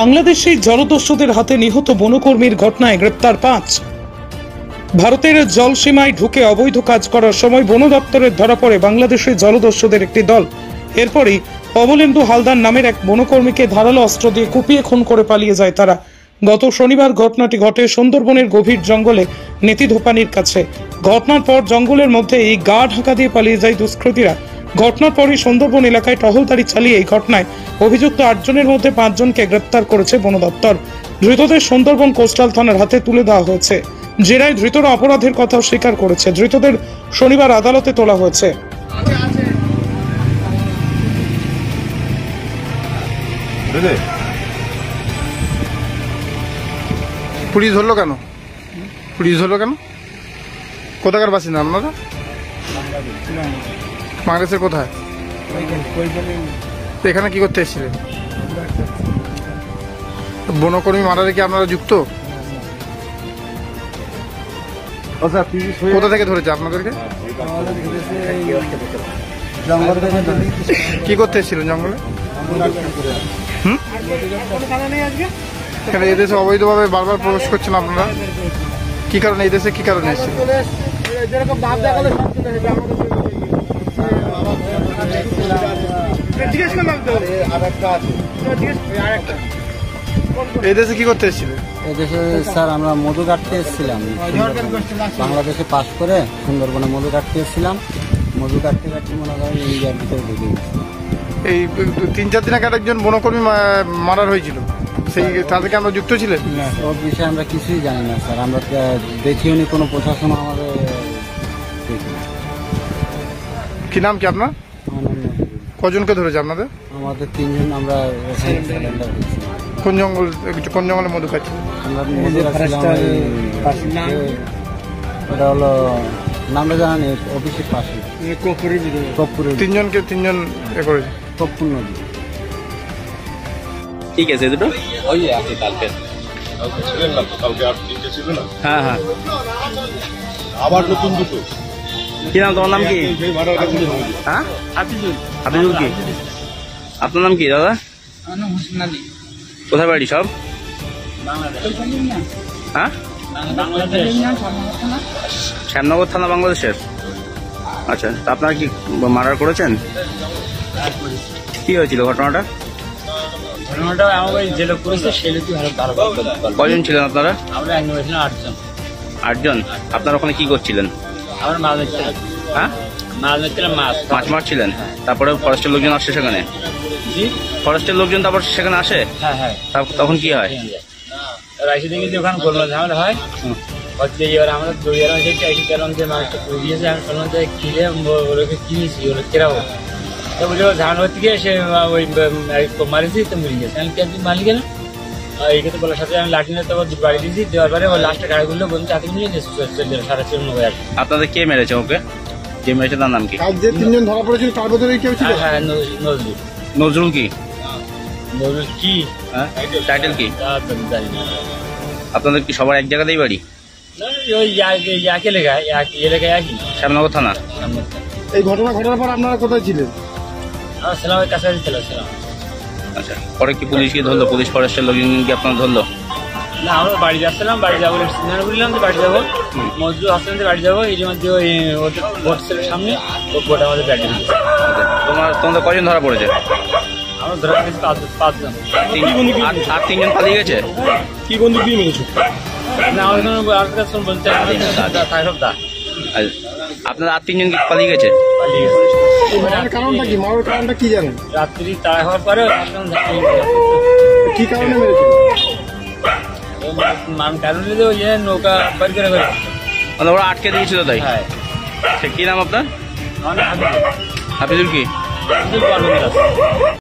বাংলাদেশে জলদস্যুদের হাতে নিহত বনকর্মীর ঘটনায় গ্রেপ্তার 5। ভারতের জলসীমায় ঢুকে অবৈধ কাজ করার সময় বন দপ্তরের ধরা পড়ে বাংলাদেশের জলদস্যুদের একটি দল। এরপরই অমলেন্দু হালদার নামের এক বনকর্মীকে ধারালো অস্ত্র দিয়ে কুপিয়ে খুন করে পালিয়ে যায় তারা। গত শনিবার ঘটনাটি ঘটে সুন্দরবনের গভীর জঙ্গলে নেতিধোপানির কাছে। ঘটনার পর জঙ্গলের মধ্যে এই গা ঢাকা দিয়ে পালিয়ে যায় দুষ্কৃতীরা। ঘটনার পরই সুন্দরবন এলাকায় টহলদারি চালিয়ে এই ঘটনায় অভিযুক্ত 8 জনের মধ্যে 5 জনকে গ্রেপ্তার করেছে বন দপ্তর। ধৃতদের সুন্দরবন কোস্টাল থানার হাতে তুলে দেওয়া হয়েছে। জেরায় ধৃতরা অপরাধের কথা স্বীকার করেছে। ধৃতদের শনিবার আদালতে তোলা হয়েছে। পুলিশ ধরলো কেন? পুলিশ ধরলো কেন? কোথাকার বাসিন্দা আপনারা? বাংলাদেশের কোথায়? এখানে কি করতে এসেছিলেন? বনকর্মী মারারে কি আপনারা যুক্ত? কোথা থেকে ধরেছে আপনাদেরকে? কি করতে এসেছিলেন জঙ্গলে? এখানে এদেশে অবৈধভাবে বারবার প্রবেশ করছেন আপনারা, কি কারণে? এই দেশে কি কারণে এসেছেন? এই দেশে কি করতে এসেছিলেন? এই দেশে স্যার আমরা মধু কাটতে এসেছিলাম। বাংলাদেশে পাস করে সুন্দরবনে মধু কাটতে এসেছিলাম। মধু কাটতে কাটতে মনে করেন ইন্ডিয়ার ভিতরে ঢুকে গেছি। এই 3-4 দিন আগে একজন বনকর্মী মারার হয়েছিল, সেই তাদেরকে আমরা যুক্ত ছিলেন? না, ওর বিষয়ে আমরা কিছুই জানি না স্যার। আমরা দেখিও নি, কোনো প্রশাসন আমাদের দেখি। কি নাম কি আপনার? আমার নাম নজরুল। কজনকে ধরেছে আপনাদের? আমাদের 3 জন। আমরা সিলিন্ডার দিচ্ছি। কোন জঙ্গলে মধু খাচ্ছিল? আমরা মধু খাচ্ছিলাম। ওটা হলো নামটা জানা নেই, অফিসের পাশে কপুরে। 3 জন এ করেছে কপুর নদী। ঠিক আছে দুটো ওই আছে কালকে ছিলেন না তো? কালকে আর 3টে ছিল না? হ্যাঁ হ্যাঁ। আবার নতুন দুটো। কি নাম তোমার? নাম কি? হ্যাঁ হাফিজুল। কি আপনার নাম কি দাদা? কোথায় বাড়ি সব? হ্যাঁ, শ্যামনগর থানা বাংলাদেশের। আচ্ছা, তা আপনারা কি মার্ডার করেছেন? কি হয়েছিল ঘটনাটা? আমাকে যে লোক করেছে সে লোকই ভালো। কয়জন ছিলেন আপনারা? আমরা একজন ছিলাম 8 জন। 8 জন। আপনারা ওখানে কি করছিলেন? আমরা মাছ ধরছিলাম। হ্যাঁ, মাছ ধরছিলাম। মাছ মারছিলেন। তারপরে ফরেস্টের লোকজন আসছে সেখানে? জি, ফরেস্টের লোকজন তারপর সেখানে আসে? হ্যাঁ হ্যাঁ। তখন কি হয়? রাইসে দেখি যে ওখানে গোলমাল ঝামেলা হয়। হচ্ছে এবার আমরা দৌড়িয়ালাম, এসে গেলাম যে মানুষটা পুড়ে দিয়েছে। আমি শুনলাম যে কিনে ওগুলোকে কিনেছি, ওগুলো কেরাবো। তো বুঝে ঝামেলা হচ্ছে গিয়ে সে ওই মারিছি, তো মরে গেছে। আমি কি মালিক না এই ক্ষেত্রে বলার সাথে আমি লাঠি নিয়ে তো বাড়ি দিয়েছি। দেওয়ার পরে ওই লাস্টে গাড়িগুলো বলছে হাতে নিয়ে 4:30 আর কি। আপনাদের কে মেরেছে ওকে? যে মেরেছে তার নাম কি? যে 3 জন ধরা পড়েছিল তার ভেতরে কেউ ছিল? হ্যাঁ, নজরুল। নজরুল কি? নজরুল কি টাইটেল কি জানি না। আপনাদের কি সবার এক জায়গাতেই বাড়ি? ওই একই এলাকায়, এলাকায় একই শ্যামনগর থানা। এই ঘটনা ঘটার পর আপনারা কোথায় ছিলেন? আমার ছিলাম কাছাকাছি ছিলাম। আচ্ছা, পরে কি পুলিশ কি ধরলো? পুলিশ ফরেস্টের লোকজন কি আপনার ধরলো? না, আমরা বাড়ি যাচ্ছিলাম। বাড়ি যাবো বললাম যে বাড়ি যাবো। মজদুর আসলাম যে বাড়ি যাবো। এই মধ্যে ওই ওদের ভোট ছিল সামনে, ওর ভোট আমাদের ব্যাটে দিচ্ছে। তোমাদের কজন ধরা পড়েছে? আমরা ধরে গেছি 5 জন। আর 3 জন পালিয়ে গেছে? কি বন্দুক দিয়ে মেরেছো? না, আর কাছে বলতে আপনার আর 3 জন কি পালিয়ে গেছে? মারার কারণটা কি? মারার কারণটা কি জানেন? রাত্রি তাড়া হওয়ার পরে কি কারণে মেরেছিল? কারণ ওই নৌকা বাড়ি করে মানে ওরা আটকে দিয়েছিল তাই? হ্যাঁ। কি নাম আপনার? আমার হাফিজুল কি? হাফিজুল।